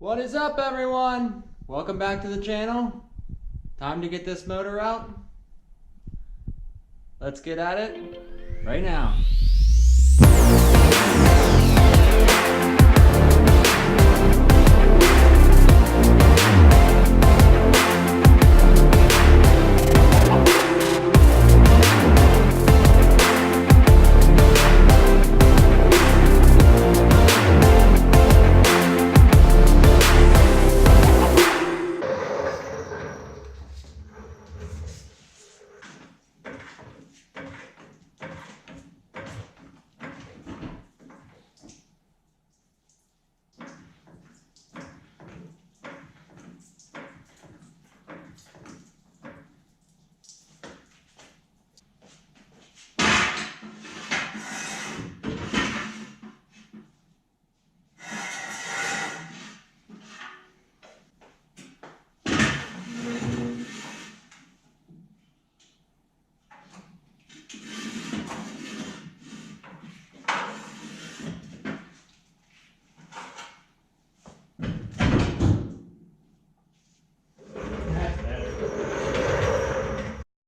What is up, everyone? Welcome back to the channel. Time to get this motor out. Let's get at it right now.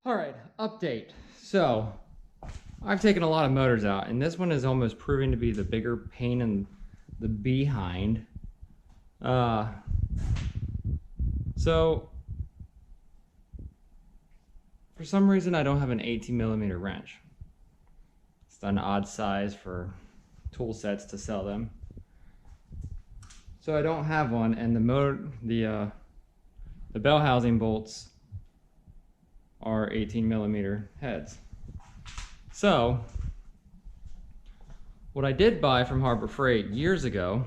Alright, update. So, I've taken a lot of motors out, and this one is almost proving to be the bigger pain in the behind. So, for some reason I don't have an 18mm wrench. It's an odd size for tool sets to sell them. So I don't have one, and the bell housing bolts are 18mm heads. So what I did buy from Harbor Freight years ago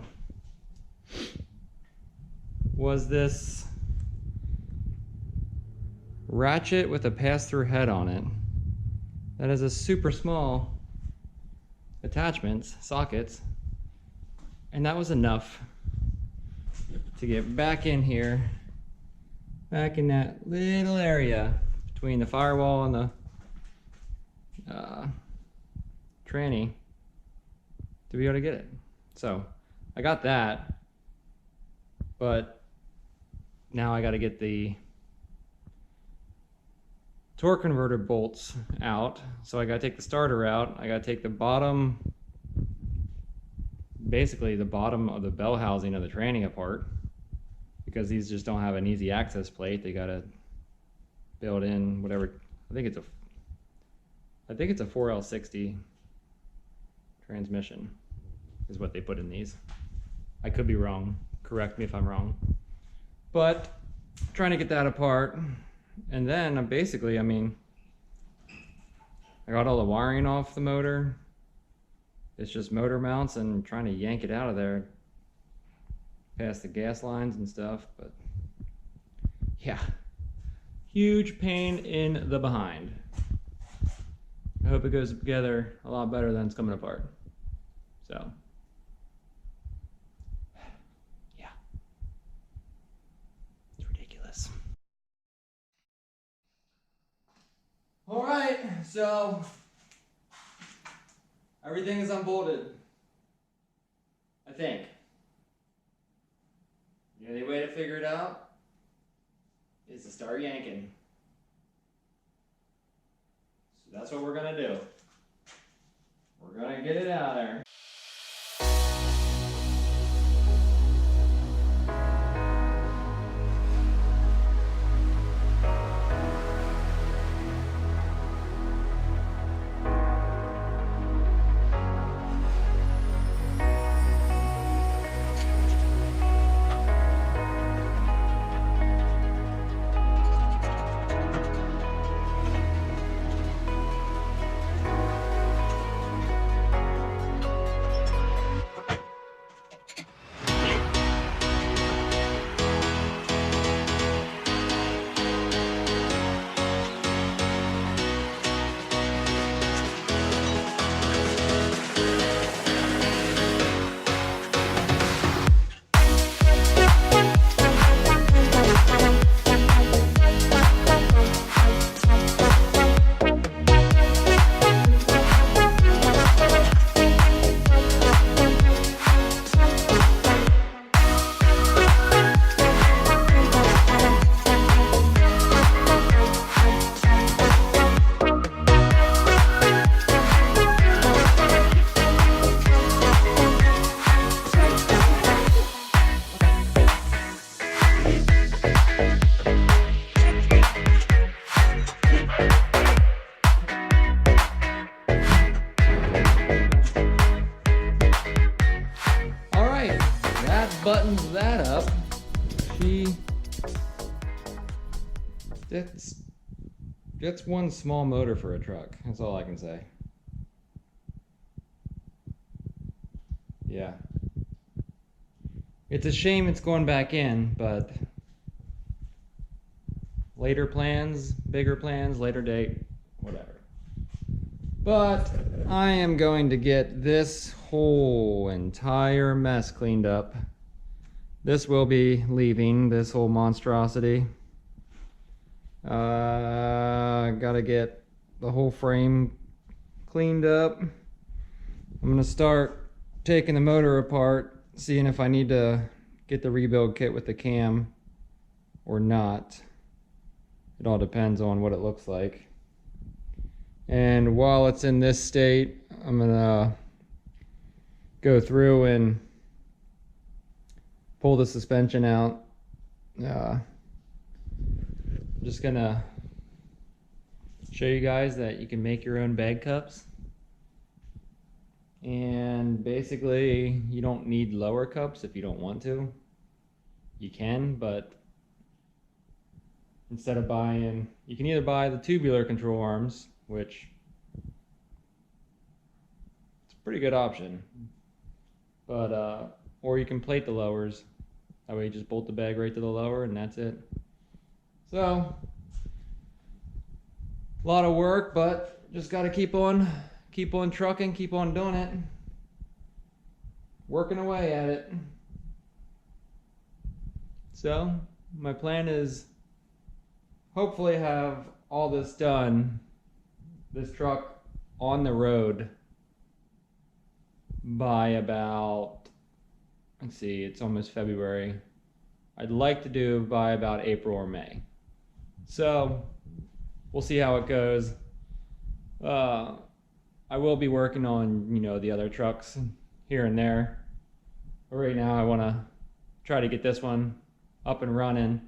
was this ratchet with a pass-through head on it that has a super small attachments, sockets, and that was enough to get back in here, back in that little area between the firewall and the tranny to be able to get it. So I got that, but now I got to get the torque converter bolts out. So I got to take the starter out. I got to take the bottom, basically the bottom of the bell housing of the tranny apart, because these just don't have an easy access plate. They got to build in whatever. I think it's a 4L60 transmission is what they put in these. I could be wrong. Correct me if I'm wrong. But trying to get that apart, and then I'm basically, I got all the wiring off the motor. It's just motor mounts and trying to yank it out of there past the gas lines and stuff. But yeah, huge pain in the behind. I hope it goes together a lot better than it's coming apart. So yeah, it's ridiculous. All right, so everything is unbolted, I think. The only way to figure it out is to start yanking. So that's what we're gonna do. We're gonna get it out of there. buttons that up, that's one small motor for a truck. That's all I can say. Yeah. It's a shame it's going back in, but later plans, bigger plans, later date, whatever. But I am going to get this whole entire mess cleaned up. This will be leaving, this whole monstrosity. Gotta get the whole frame cleaned up. I'm gonna start taking the motor apart, seeing if I need to get the rebuild kit with the cam or not. It all depends on what it looks like. And while it's in this state, I'm gonna go through and pull the suspension out. Just gonna show you guys that you can make your own bag cups. And basically, you don't need lower cups if you don't want to. You can, but instead of buying, you can either buy the tubular control arms, which it's a pretty good option, but or you can plate the lowers. That way you just bolt the bag right to the lower and that's it. So, a lot of work, but just got to keep on trucking, keep on doing it, working away at it. So, my plan is hopefully have all this done, this truck on the road by about, let's see, it's almost February. I'd like to do by about April or May. So we'll see how it goes. I will be working on, the other trucks here and there. But right now I want to try to get this one up and running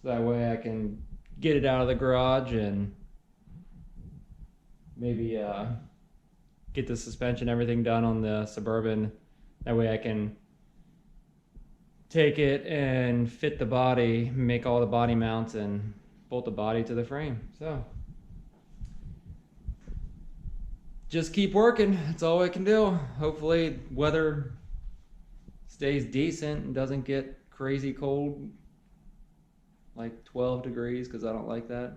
so that way I can get it out of the garage and maybe get the suspension, everything done on the Suburban. That way I can take it and fit the body, make all the body mounts and bolt the body to the frame. So just keep working. That's all I can do. Hopefully weather stays decent and doesn't get crazy cold, like 12 degrees, because I don't like that.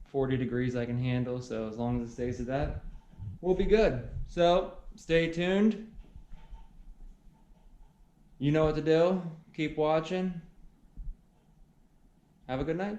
40 degrees I can handle, so as long as it stays at that, we'll be good. So stay tuned. You know what to do. Keep watching. Have a good night.